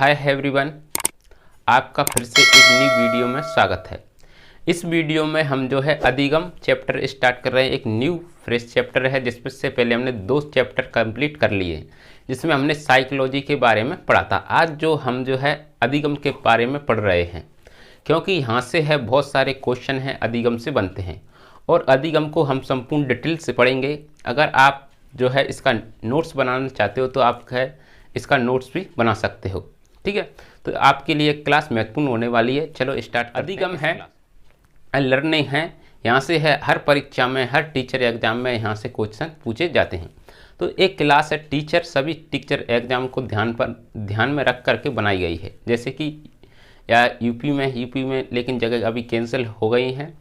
Hi everyone, आपका फिर से एक न्यू वीडियो में स्वागत है। इस वीडियो में हम जो है अधिगम चैप्टर स्टार्ट कर रहे हैं। एक न्यू फ्रेश चैप्टर है जिसमें से पहले हमने 2 चैप्टर कंप्लीट कर लिए, जिसमें हमने साइकोलॉजी के बारे में पढ़ा था। आज जो हम जो है अधिगम के बारे में पढ़ रहे हैं, क्योंकि यहाँ से है बहुत सारे क्वेश्चन हैं अधिगम से बनते हैं और अधिगम को हम संपूर्ण डिटेल से पढ़ेंगे। अगर आप जो है इसका नोट्स बनाना चाहते हो तो आप है इसका नोट्स भी बना सकते हो। ठीक है, तो आपके लिए क्लास महत्वपूर्ण होने वाली है। चलो स्टार्ट। अधिगम है लर्निंग है, यहाँ से है हर परीक्षा में, हर टीचर एग्जाम में यहाँ से क्वेश्चन पूछे जाते हैं। तो एक क्लास है टीचर, सभी टीचर एग्जाम को ध्यान में रख करके बनाई गई है। जैसे कि या यूपी में लेकिन जगह अभी कैंसिल हो गई हैं,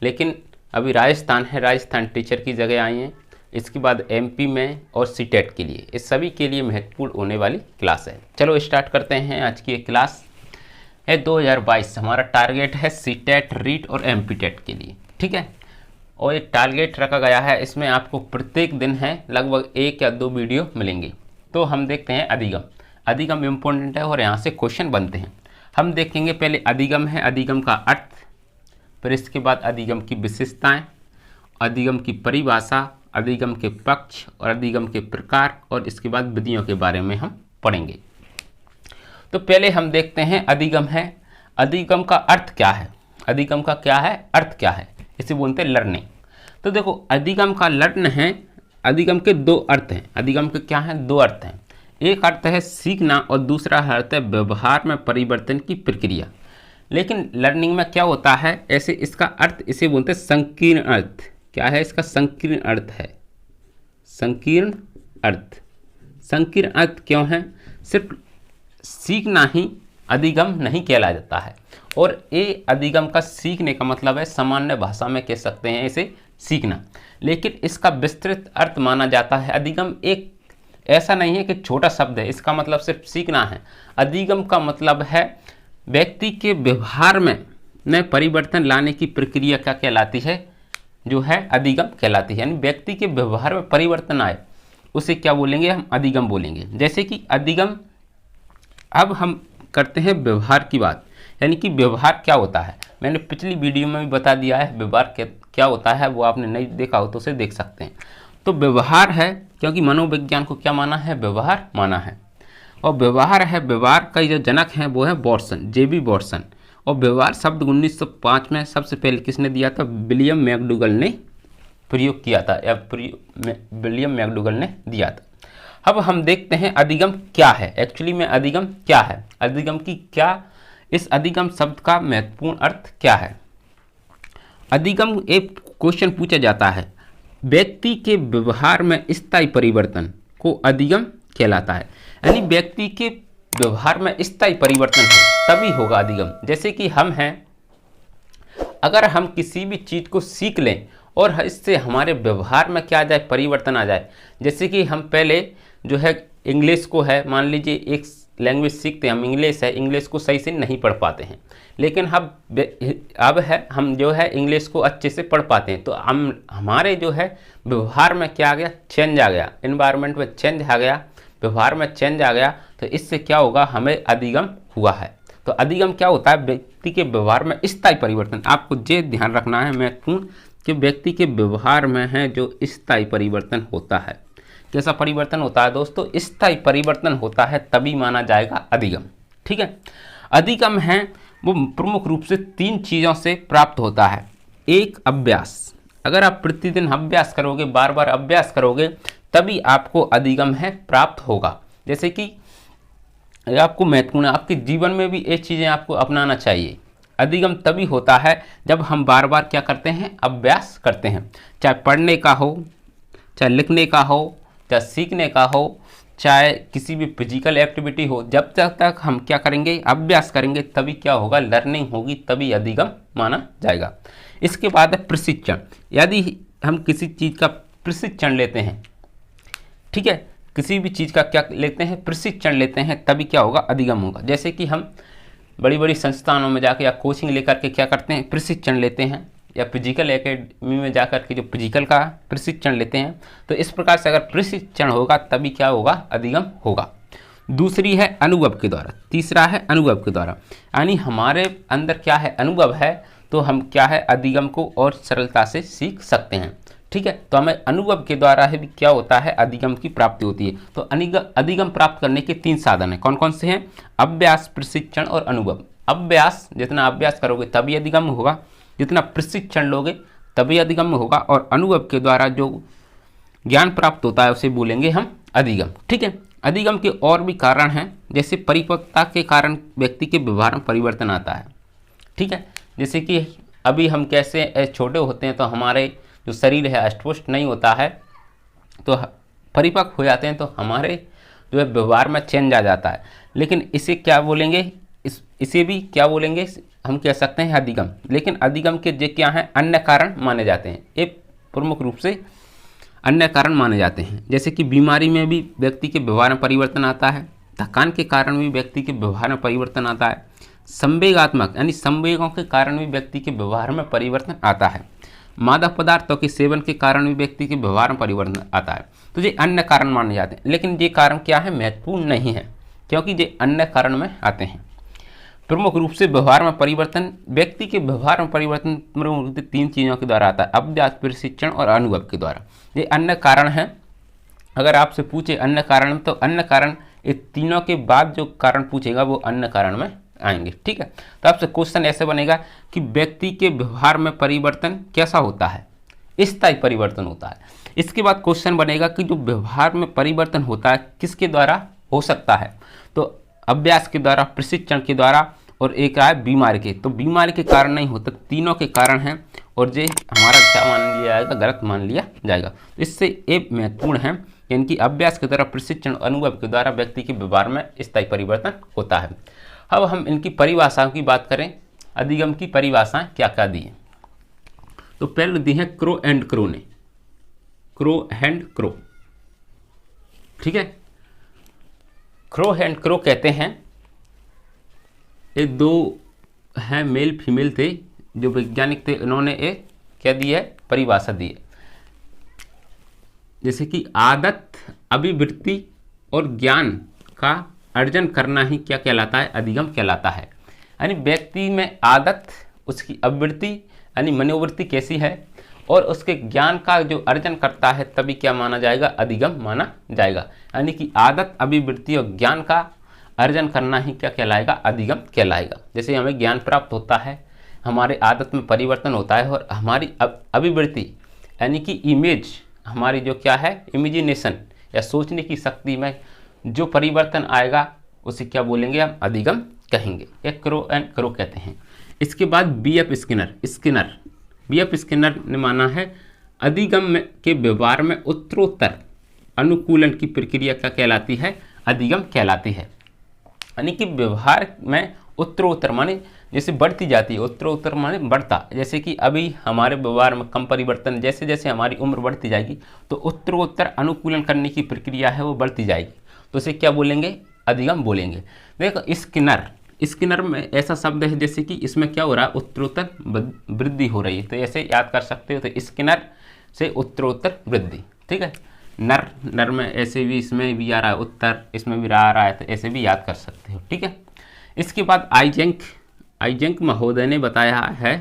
लेकिन अभी राजस्थान है, राजस्थान टीचर की जगह आई हैं। इसके बाद एमपी में और सीटेट के लिए, इस सभी के लिए महत्वपूर्ण होने वाली क्लास है। चलो स्टार्ट करते हैं। आज की क्लास है 2022, हमारा टारगेट है सीटेट, रीट और एमपी टेट के लिए। ठीक है, और एक टारगेट रखा गया है, इसमें आपको प्रत्येक दिन है लगभग 1 या 2 वीडियो मिलेंगे। तो हम देखते हैं अधिगम। अधिगम इम्पोर्टेंट है और यहाँ से क्वेश्चन बनते हैं। हम देखेंगे पहले अधिगम है, अधिगम का अर्थ, फिर इसके बाद अधिगम की विशेषताएं, अधिगम की परिभाषा, अधिगम के पक्ष और अधिगम के प्रकार, और इसके बाद विधियों के बारे में हम पढ़ेंगे। तो पहले हम देखते हैं अधिगम है। अधिगम का अर्थ क्या है? अधिगम का क्या है, अर्थ क्या है? इसे बोलते हैं लर्निंग। तो देखो, अधिगम का लर्न है, अधिगम के 2 अर्थ हैं। अधिगम के क्या हैं? 2 अर्थ हैं। एक अर्थ है सीखना और दूसरा अर्थ है व्यवहार में परिवर्तन की प्रक्रिया। लेकिन लर्निंग में क्या होता है, ऐसे इसका अर्थ इसे बोलते हैं संकीर्ण अर्थ। क्या है इसका? संकीर्ण अर्थ है। संकीर्ण अर्थ। संकीर्ण अर्थ क्यों है? सिर्फ सीखना ही अधिगम नहीं कहला जाता है, और ये अधिगम का सीखने का मतलब है, सामान्य भाषा में कह सकते हैं इसे सीखना, लेकिन इसका विस्तृत अर्थ माना जाता है। अधिगम एक ऐसा नहीं है कि छोटा शब्द है, इसका मतलब सिर्फ सीखना है। अधिगम का मतलब है व्यक्ति के व्यवहार में नए परिवर्तन लाने की प्रक्रिया क्या कहलाती है, जो है अधिगम कहलाती है। यानी व्यक्ति के व्यवहार में परिवर्तन आए, उसे क्या बोलेंगे? हम अधिगम बोलेंगे। जैसे कि अधिगम, अब हम करते हैं व्यवहार की बात। यानी कि व्यवहार क्या होता है, मैंने पिछली वीडियो में भी बता दिया है। व्यवहार क्या होता है, वो आपने नहीं देखा हो तो उसे देख सकते हैं। तो व्यवहार है, क्योंकि मनोविज्ञान को क्या माना है? व्यवहार माना है। और व्यवहार है, व्यवहार का जो जनक है वो है वॉटसन, जेबी वॉटसन। और व्यवहार शब्द 1905 में सबसे पहले किसने दिया था? विलियम मैकडूगल ने प्रयोग किया था, या विलियम मैकडूगल ने दिया था। अब हम देखते हैं अधिगम क्या है। एक्चुअली में अधिगम क्या है, अधिगम की क्या, इस अधिगम शब्द का महत्वपूर्ण अर्थ क्या है। अधिगम, एक क्वेश्चन पूछा जाता है, व्यक्ति के व्यवहार में स्थायी परिवर्तन को अधिगम कहलाता है। यानी व्यक्ति के व्यवहार में स्थायी परिवर्तन हो तभी होगा अधिगम। जैसे कि हम हैं, अगर हम किसी भी चीज़ को सीख लें और इससे हमारे व्यवहार में क्या आ जाए, परिवर्तन आ जाए। जैसे कि हम पहले जो है इंग्लिश को है, मान लीजिए एक लैंग्वेज सीखते हैं हम, इंग्लिश है, इंग्लिश को सही से नहीं पढ़ पाते हैं, लेकिन अब है हम जो है इंग्लिश को अच्छे से पढ़ पाते हैं। तो हम हमारे जो है व्यवहार में क्या आ गया? चेंज आ गया, एनवायरनमेंट में चेंज आ गया, व्यवहार में चेंज आ गया। तो इससे क्या होगा? हमें अधिगम हुआ है। तो अधिगम क्या होता है? व्यक्ति के व्यवहार में स्थायी परिवर्तन। आपको ये ध्यान रखना है महत्वपूर्ण, कि व्यक्ति के व्यवहार में है जो स्थायी परिवर्तन होता है। कैसा परिवर्तन होता है दोस्तों? स्थायी परिवर्तन होता है, तभी माना जाएगा अधिगम। ठीक है, अधिगम है वो प्रमुख रूप से 3 चीज़ों से प्राप्त होता है। एक, अभ्यास। अगर आप प्रतिदिन अभ्यास करोगे, बार बार अभ्यास करोगे, तभी आपको अधिगम है प्राप्त होगा। जैसे कि आपको महत्वपूर्ण, आपके जीवन में भी ये चीज़ें आपको अपनाना चाहिए। अधिगम तभी होता है जब हम बार बार क्या करते हैं? अभ्यास करते हैं। चाहे पढ़ने का हो, चाहे लिखने का हो, चाहे सीखने का हो, चाहे किसी भी फिजिकल एक्टिविटी हो, जब तक हम क्या करेंगे? अभ्यास करेंगे, तभी क्या होगा? लर्निंग होगी, तभी अधिगम माना जाएगा। इसके बाद है प्रशिक्षण। यदि हम किसी चीज़ का प्रशिक्षण लेते हैं, ठीक है, किसी भी चीज़ का क्या लेते हैं? प्रशिक्षण लेते हैं, तभी क्या होगा? अधिगम होगा। जैसे कि हम बड़ी बड़ी संस्थानों में जाके या कोचिंग लेकर के क्या करते हैं? प्रशिक्षण लेते हैं, या फिजिकल एकेडमी में जाकर के जो फिजिकल का प्रशिक्षण लेते हैं। तो इस प्रकार से अगर प्रशिक्षण होगा तभी क्या होगा? अधिगम होगा। दूसरी है अनुभव के द्वारा, तीसरा है अनुभव के द्वारा। यानी हमारे अंदर क्या है, अनुभव है, तो हम क्या है अधिगम को और सरलता से सीख सकते हैं। ठीक है, तो हमें अनुभव के द्वारा ही भी क्या होता है, अधिगम की प्राप्ति होती है। तो अधिगम प्राप्त करने के 3 साधन हैं। कौन कौन से हैं? अभ्यास, प्रशिक्षण और अनुभव। अभ्यास, जितना अभ्यास करोगे तभी अधिगम होगा, जितना प्रशिक्षण लोगे तभी अधिगम होगा, और अनुभव के द्वारा जो ज्ञान प्राप्त होता है उसे बोलेंगे हम अधिगम। ठीक है, अधिगम के और भी कारण हैं, जैसे परिपक्वता के कारण व्यक्ति के व्यवहार में परिवर्तन आता है। ठीक है, जैसे कि अभी हम कैसे छोटे होते हैं तो हमारे जो शरीर है अष्टपुष्ट नहीं होता है, तो परिपक्व हो जाते हैं तो हमारे जो है व्यवहार में चेंज आ जाता है। लेकिन इसे क्या बोलेंगे, इसे भी क्या बोलेंगे, हम कह सकते हैं अधिगम। लेकिन अधिगम के जो क्या हैं, अन्य कारण माने जाते हैं। एक प्रमुख रूप से अन्य कारण माने जाते हैं, जैसे कि बीमारी में भी व्यक्ति के व्यवहार में परिवर्तन आता है, थकान के कारण भी व्यक्ति के व्यवहार में परिवर्तन आता है, संवेगात्मक यानी संवेगों के कारण भी व्यक्ति के व्यवहार में परिवर्तन आता है, मादक पदार्थों के सेवन के कारण भी व्यक्ति के व्यवहार में परिवर्तन आता है। तो ये अन्य कारण माने जाते हैं, लेकिन ये कारण क्या है, महत्वपूर्ण नहीं है, क्योंकि ये अन्य कारण में आते हैं। प्रमुख रूप से व्यवहार में परिवर्तन, व्यक्ति के व्यवहार में परिवर्तन प्रमुख रूप से 3 चीज़ों के द्वारा आता है, अभ्यास, प्रशिक्षण और अनुभव के द्वारा। ये अन्य कारण हैं। अगर आपसे पूछे अन्य कारण, तो अन्य कारण ये तीनों के बाद जो कारण पूछेगा वो अन्य कारण में आएंगे। ठीक है, तो आपसे क्वेश्चन ऐसे बनेगा कि व्यक्ति के व्यवहार में परिवर्तन कैसा होता है, स्थायी परिवर्तन होता है। इसके बाद क्वेश्चन बनेगा कि जो व्यवहार में परिवर्तन होता है किसके द्वारा हो सकता है, तो अभ्यास के द्वारा, प्रशिक्षण के द्वारा, और एक है बीमारी के। तो बीमारी के कारण नहीं होता, तीनों के कारण हैं, और ये हमारा क्या मान लिया जाएगा, गलत मान लिया जाएगा। इससे एक महत्वपूर्ण है, इनकी अभ्यास के द्वारा, प्रशिक्षण, अनुभव के द्वारा व्यक्ति के व्यवहार में स्थायी परिवर्तन होता है। अब हम इनकी परिभाषाओं की बात करें, अधिगम की परिभाषाएं क्या क्या दी हैं। तो पहले दी है क्रो एंड क्रो ने, क्रो एंड क्रो। ठीक है, क्रो एंड क्रो कहते हैं, ये 2 हैं, मेल फीमेल थे, जो वैज्ञानिक थे, इन्होंने एक क्या दी है, परिभाषा दी है। जैसे कि आदत, अभिवृत्ति और ज्ञान का अर्जन करना ही क्या कहलाता है, अधिगम कहलाता है। यानी व्यक्ति में आदत, उसकी अभिवृत्ति यानी मनोवृत्ति कैसी है, और उसके ज्ञान का जो अर्जन करता है, तभी क्या माना जाएगा, अधिगम माना जाएगा। यानी कि आदत, अभिवृत्ति और ज्ञान का अर्जन करना ही क्या कहलाएगा, अधिगम कहलाएगा। जैसे हमें ज्ञान प्राप्त होता है, हमारे आदत में परिवर्तन होता है, और हमारी अभिवृत्ति यानी कि इमेज, हमारी जो क्या है, इमेजिनेशन या सोचने की शक्ति में जो परिवर्तन आएगा उसे क्या बोलेंगे, हम अधिगम कहेंगे। एक क्रो एंड क्रो कहते हैं। इसके बाद B.F. स्किनर ने माना है अधिगम के व्यवहार में उत्तरोत्तर अनुकूलन की प्रक्रिया क्या कहलाती है, अधिगम कहलाती है। यानी कि व्यवहार में उत्तरोत्तर माने जैसे बढ़ती जाती है, उत्तरोत्तर माने बढ़ता। जैसे कि अभी हमारे व्यवहार में कम परिवर्तन, जैसे जैसे हमारी उम्र बढ़ती जाएगी तो उत्तरोत्तर अनुकूलन करने की प्रक्रिया है वो बढ़ती जाएगी, तो इसे क्या बोलेंगे, अधिगम बोलेंगे। देखो स्किनर में ऐसा शब्द है जैसे कि इसमें क्या हो रहा है, उत्तरोत्तर वृद्धि हो रही है, तो ऐसे याद कर सकते हो। तो स्किनर से उत्तरोत्तर वृद्धि। ठीक है, नर में ऐसे भी, इसमें भी आ रहा है उत्तर, इसमें भी आ रहा है, तो ऐसे भी याद कर सकते हो। ठीक है, इसके बाद आइजेंक महोदय ने बताया है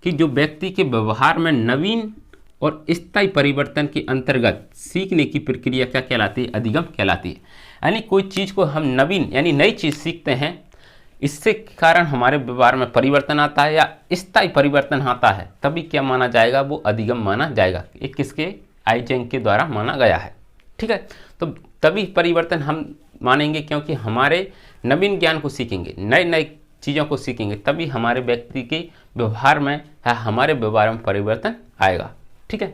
कि जो व्यक्ति के व्यवहार में नवीन और स्थायी परिवर्तन के अंतर्गत सीखने की प्रक्रिया क्या कहलाती है, अधिगम कहलाती है। यानी कोई चीज़ को हम नवीन यानी नई चीज़ सीखते हैं, इससे कारण हमारे व्यवहार में परिवर्तन आता है या स्थायी परिवर्तन आता है, तभी क्या माना जाएगा, वो अधिगम माना जाएगा। ये किसके, आइजेंक के द्वारा माना गया है। ठीक है, तो तभी परिवर्तन हम मानेंगे, क्योंकि हमारे नवीन ज्ञान को सीखेंगे, नए नए चीज़ों को सीखेंगे, तभी हमारे व्यक्ति के व्यवहार में या हमारे व्यवहार में परिवर्तन आएगा। ठीक है,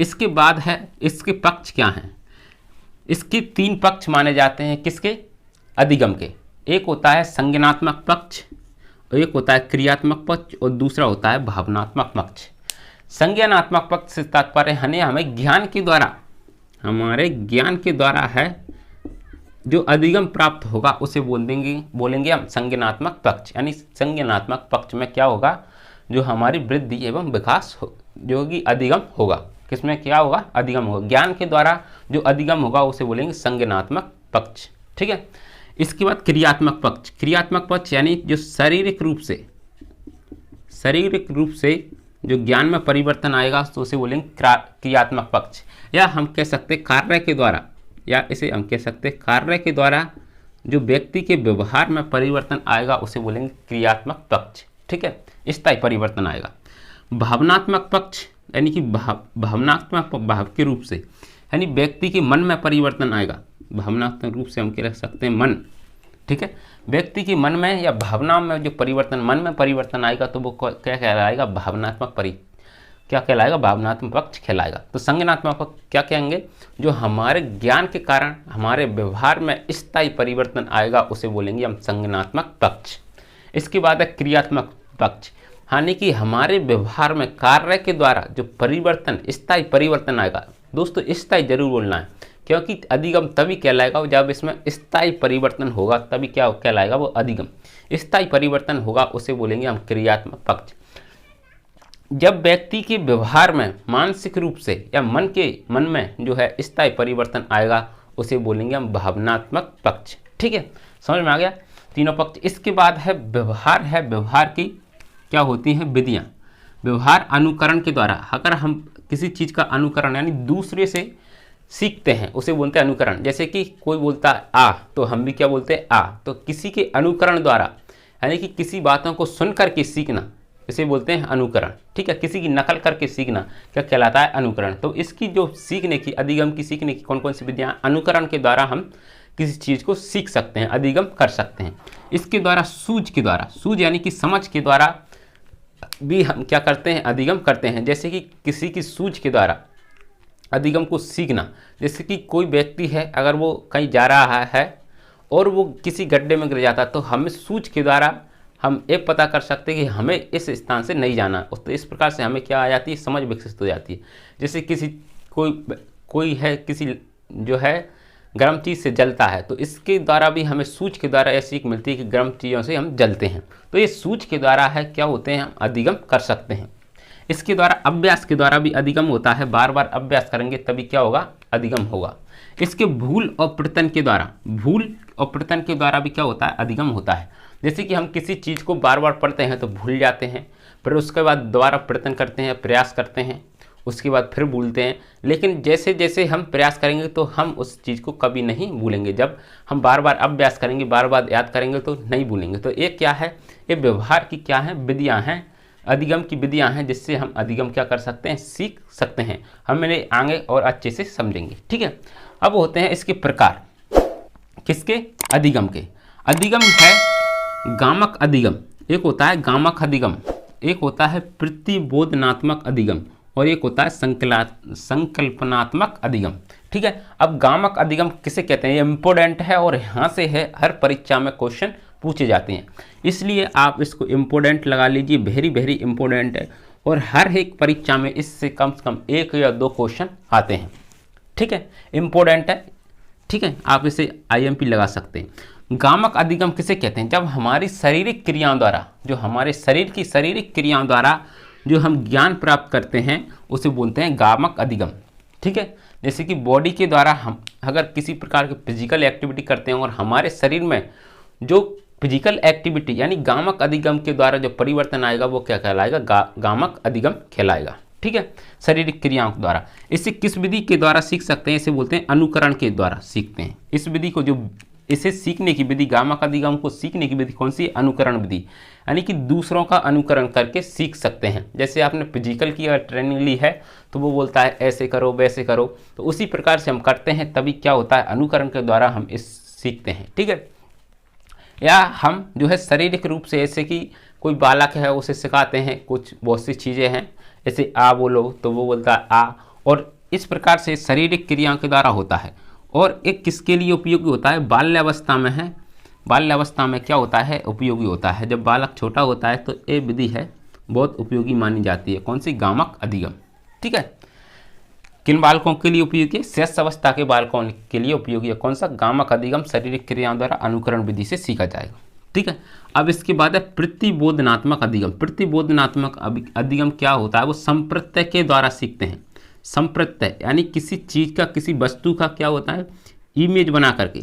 इसके बाद है इसके पक्ष क्या हैं। इसके 3 पक्ष माने जाते हैं, किसके, अधिगम के। एक होता है संज्ञानात्मक पक्ष, एक होता है क्रियात्मक पक्ष, और दूसरा होता है भावनात्मक पक्ष। संज्ञानात्मक पक्ष से तात्पर्य हमें ज्ञान के द्वारा, हमारे ज्ञान के द्वारा है जो अधिगम प्राप्त होगा उसे बोलेंगे हम संज्ञानात्मक पक्ष। यानी संज्ञानात्मक पक्ष में क्या होगा, जो हमारी वृद्धि एवं विकास जो कि अधिगम होगा, किसमें क्या होगा, अधिगम होगा। ज्ञान के द्वारा जो अधिगम होगा उसे बोलेंगे संज्ञानात्मक पक्ष। ठीक है, इसके बाद क्रियात्मक पक्ष। क्रियात्मक पक्ष यानी जो शारीरिक रूप से जो ज्ञान में परिवर्तन आएगा तो उसे बोलेंगे क्रियात्मक पक्ष, या हम कह सकते कार्य के द्वारा, या इसे हम कह सकते कार्य के द्वारा जो व्यक्ति के व्यवहार में परिवर्तन आएगा उसे बोलेंगे क्रियात्मक पक्ष। ठीक है, स्थायी परिवर्तन आएगा। भावनात्मक पक्ष यानी कि भावनात्मक भाव के रूप से, यानी व्यक्ति के मन में परिवर्तन आएगा। भावनात्मक रूप से हम कह सकते हैं मन। ठीक है, व्यक्ति के मन में या भावना में जो परिवर्तन, मन में परिवर्तन आएगा तो वो क्या कहलाएगा, क्या कहलाएगा, भावनात्मक पक्ष कहलाएगा। तो संज्ञानात्मक पक्ष क्या कहेंगे, जो हमारे ज्ञान के कारण हमारे व्यवहार में स्थायी परिवर्तन आएगा उसे बोलेंगे हम संज्ञानात्मक पक्ष। इसके बाद है क्रियात्मक पक्ष, यानी कि हमारे व्यवहार में कार्य के द्वारा जो परिवर्तन, स्थायी परिवर्तन आएगा। दोस्तों स्थायी जरूर बोलना है, क्योंकि अधिगम तभी कहलाएगा जब इसमें स्थायी परिवर्तन होगा, तभी क्या कहलाएगा, वो अधिगम। स्थायी परिवर्तन होगा उसे बोलेंगे हम क्रियात्मक पक्ष। जब व्यक्ति के व्यवहार में मानसिक रूप से या मन में जो है स्थायी परिवर्तन आएगा उसे बोलेंगे हम भावनात्मक पक्ष। ठीक है, समझ में आ गया तीनों पक्ष। इसके बाद है व्यवहार। व्यवहार की क्या होती हैं विधियाँ। व्यवहार अनुकरण के द्वारा, अगर हम किसी चीज़ का अनुकरण यानी दूसरे से सीखते हैं उसे बोलते हैं अनुकरण। जैसे कि कोई बोलता है आ तो हम भी क्या बोलते हैं आ, तो किसी के अनुकरण द्वारा यानी कि किसी बातों को सुन करके सीखना इसे बोलते हैं अनुकरण। ठीक है, किसी की नकल करके सीखना क्या कहलाता है, अनुकरण। तो इसकी जो सीखने की, अधिगम की सीखने की कौन कौन सी विधियाँ, अनुकरण के द्वारा हम किसी चीज़ को सीख सकते हैं, अधिगम कर सकते हैं। इसके द्वारा सूझ यानी कि समझ के द्वारा भी हम क्या करते हैं, अधिगम करते हैं। जैसे कि किसी की सूझ के द्वारा अधिगम को सीखना, जैसे कि कोई व्यक्ति है अगर वो कहीं जा रहा है और वो किसी गड्ढे में गिर जाता है तो हमें सूझ के द्वारा हम ये पता कर सकते हैं कि हमें इस स्थान से नहीं जाना। तो इस प्रकार से हमें क्या आ जाती है, समझ विकसित हो जाती है। जैसे कोई है किसी जो है गर्म चीज़ से जलता है तो इसके द्वारा भी हमें सूझ के द्वारा यह सीख मिलती है कि गर्म चीज़ों से हम जलते हैं। तो ये सूझ के द्वारा है क्या होते हैं, हम अधिगम कर सकते हैं। इसके द्वारा अभ्यास के द्वारा भी अधिगम होता है, बार बार अभ्यास करेंगे तभी क्या होगा, अधिगम होगा। इसके भूल और प्रयत्न के द्वारा भी क्या होता है, अधिगम होता है। जैसे कि हम किसी चीज़ को बार बार पढ़ते हैं तो भूल जाते हैं, फिर उसके बाद दोबारा प्रयत्न करते हैं, प्रयास करते हैं, उसके बाद फिर भूलते हैं। लेकिन जैसे जैसे हम प्रयास करेंगे तो हम उस चीज़ को कभी नहीं भूलेंगे। जब हम बार बार अभ्यास करेंगे, बार बार याद करेंगे तो नहीं भूलेंगे। तो ये क्या है, ये व्यवहार की क्या है, विधियाँ हैं, अधिगम की विधियाँ हैं, जिससे हम अधिगम क्या कर सकते हैं, सीख सकते हैं। हम मेरे आगे और अच्छे से समझेंगे। ठीक है, अब होते हैं इसके प्रकार, किसके, अधिगम के। अधिगम है गामक अधिगम, एक होता है गामक अधिगम, एक होता है प्रतिबोधनात्मक अधिगम और एक होता है संकल्पनात्मक अधिगम। ठीक है, अब गामक अधिगम किसे कहते हैं, ये इम्पोर्टेंट है और यहाँ से है हर परीक्षा में क्वेश्चन पूछे जाते हैं, इसलिए आप इसको इम्पोर्टेंट लगा लीजिए, वेरी वेरी इम्पोर्टेंट है और हर एक परीक्षा में इससे कम से कम 1 या 2 क्वेश्चन आते हैं। ठीक है, इम्पोर्टेंट है। ठीक है, आप इसे IMP लगा सकते हैं। गामक अधिगम किसे कहते हैं, जब हमारी शारीरिक क्रियाओं द्वारा, जो हमारे शरीर की शारीरिक क्रियाओं द्वारा जो हम ज्ञान प्राप्त करते हैं उसे बोलते हैं गामक अधिगम। ठीक है, जैसे कि बॉडी के द्वारा हम अगर किसी प्रकार की फिजिकल एक्टिविटी करते हैं और हमारे शरीर में जो फिजिकल एक्टिविटी यानी गामक अधिगम के द्वारा जो परिवर्तन आएगा वो क्या कहलाएगा, गामक अधिगम कहलाएगा। ठीक है, शारीरिक क्रियाओं के द्वारा। इसे किस विधि के द्वारा सीख सकते हैं, इसे बोलते हैं अनुकरण के द्वारा सीखते हैं। इस विधि को, जो इसे सीखने की विधि, गामक अधिगम को सीखने की विधि कौन सी, अनुकरण विधि, यानी कि दूसरों का अनुकरण करके सीख सकते हैं। जैसे आपने फिजिकल की अगर ट्रेनिंग ली है तो वो बोलता है ऐसे करो वैसे करो, तो उसी प्रकार से हम करते हैं, तभी क्या होता है, अनुकरण के द्वारा हम इस सीखते हैं। ठीक है, या हम जो है शारीरिक रूप से, ऐसे कि कोई बालक है उसे सिखाते हैं, कुछ बहुत सी चीज़ें हैं, जैसे आ बोलो तो वो बोलता है आ, और इस प्रकार से शारीरिक क्रियाओं के द्वारा होता है। और एक किसके लिए उपयोगी होता है, बाल्यावस्था में है, बाल्यावस्था में क्या होता है, उपयोगी होता है। जब बालक छोटा होता है तो ये विधि है बहुत उपयोगी मानी जाती है, कौन सी, गामक अधिगम। ठीक है, किन बालकों के लिए उपयोगी है, शेष अवस्था के बालकों के लिए उपयोगी है, कौन सा, गामक अधिगम, शारीरिक क्रियाओं द्वारा अनुकरण विधि से सीखा जाएगा। ठीक है, अब इसके बाद है प्रतिबोधनात्मक अधिगम। प्रतिबोधनात्मक अधिगम क्या होता है, वो संप्रत्यय के द्वारा सीखते हैं। संप्रत्यय यानी किसी चीज़ का, किसी वस्तु का क्या होता है, इमेज बना करके,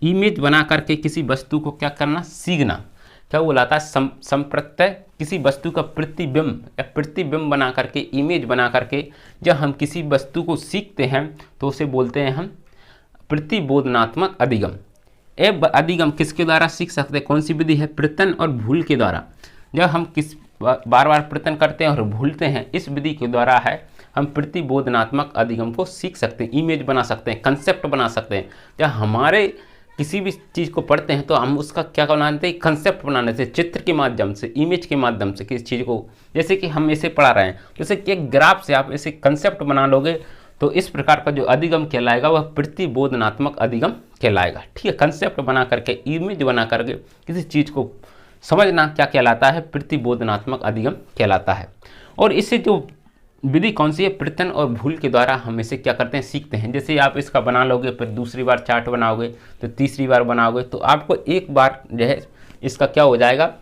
इमेज बना करके किसी वस्तु को क्या करना, सीखना। क्या बोलाता है, संप्रत्यय, किसी वस्तु का प्रतिबिंब या प्रतिबिंब बना करके, इमेज बना करके जब हम किसी वस्तु को सीखते हैं तो उसे बोलते हैं हम प्रतिबोधनात्मक अधिगम। अधिगम किसके द्वारा सीख सकते हैं, कौन सी विधि है, प्रत्यन और भूल के द्वारा। जब हम बार बार प्रत्यन करते हैं और भूलते हैं, इस विधि के द्वारा है हम प्रतिबोधनात्मक अधिगम को सीख सकते हैं, इमेज बना सकते हैं, कंसेप्ट बना सकते हैं। जब हमारे किसी भी चीज़ को पढ़ते हैं तो हम उसका क्या बनाते हैं, कंसेप्ट बनाने से, चित्र के माध्यम से, इमेज के माध्यम से किसी चीज़ को, जैसे कि हम इसे पढ़ा रहे हैं, जैसे कि एक ग्राफ से आप इसे कंसेप्ट बना लोगे तो इस प्रकार का जो अधिगम कहलाएगा वह प्रतिबोधनात्मक अधिगम कहलाएगा। ठीक है, कंसेप्ट बना करके, इमेज बना करके किसी चीज़ को समझना क्या कहलाता है, प्रतिबोधनात्मक अधिगम कहलाता है। और इससे जो विधि कौन सी है, प्रत्यन और भूल के द्वारा हम इसे क्या करते हैं, सीखते हैं। जैसे आप इसका बना लोगे, फिर दूसरी बार चार्ट बनाओगे, तो तीसरी बार बनाओगे, तो आपको एक बार जो है इसका क्या हो जाएगा,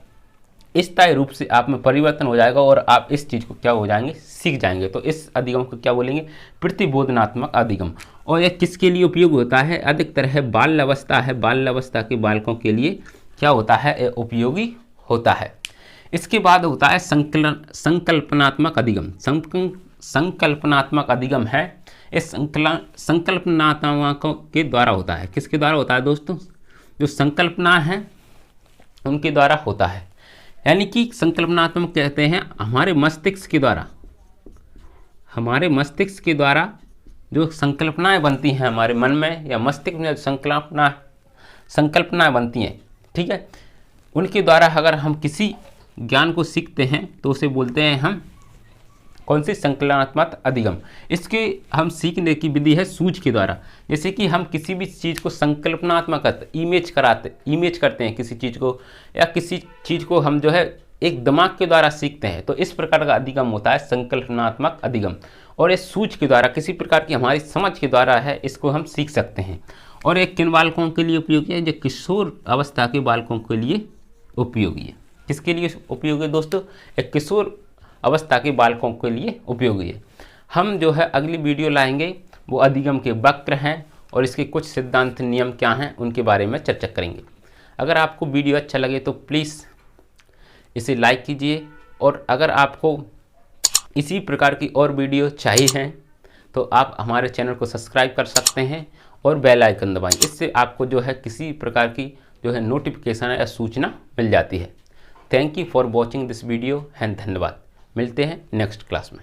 स्थायी रूप से आप में परिवर्तन हो जाएगा और आप इस चीज़ को क्या हो जाएंगे, सीख जाएंगे। तो इस अधिगम को क्या बोलेंगे, प्रतिबोधनात्मक अधिगम। और यह किसके लिए उपयोग होता है, अधिकतर है बाल्यावस्था है, बाल्यावस्था के बालकों के लिए क्या होता है, उपयोगी होता है। इसके बाद होता है संकल्पनात्मक अधिगम। संकल्पनात्मक अधिगम है, इस संकल्पनात्मक के द्वारा होता है। किसके द्वारा होता है दोस्तों, जो संकल्पना है उनके द्वारा होता है। यानी कि संकल्पनात्मक कहते हैं हमारे मस्तिष्क के द्वारा, हमारे मस्तिष्क के द्वारा जो संकल्पनाएं बनती हैं हमारे मन में या मस्तिष्क में, संकल्पनाएं बनती हैं, ठीक है, उनके द्वारा अगर हम किसी ज्ञान को सीखते हैं तो उसे बोलते हैं हम कौन सी, संकल्पनात्मक अधिगम। इसके हम सीखने की विधि है सूझ के द्वारा। जैसे कि हम किसी भी चीज़ को संकल्पनात्मक इमेज करते हैं किसी चीज़ को, या किसी चीज़ को हम जो है एक दिमाग के द्वारा सीखते हैं, तो इस प्रकार का अधिगम होता है संकल्पनात्मक अधिगम। और ये सूझ के द्वारा, किसी प्रकार की हमारी समझ के द्वारा है, इसको हम सीख सकते हैं। और एक किन बालकों के लिए उपयोगी है, जो किशोर अवस्था के बालकों के लिए उपयोगी है। किसके लिए उपयोगी है दोस्तों, एक किशोर अवस्था के बालकों के लिए उपयोगी है। हम जो है अगली वीडियो लाएंगे, वो अधिगम के वक्र हैं और इसके कुछ सिद्धांत नियम क्या हैं उनके बारे में चर्चा करेंगे। अगर आपको वीडियो अच्छा लगे तो प्लीज़ इसे लाइक कीजिए, और अगर आपको इसी प्रकार की और वीडियो चाहिए हैं तो आप हमारे चैनल को सब्सक्राइब कर सकते हैं और बेल आइकन दबाएं। इससे आपको जो है किसी प्रकार की जो है नोटिफिकेशन या सूचना मिल जाती है। Thank you for watching this video and धन्यवाद। मिलते हैं नेक्स्ट क्लास में।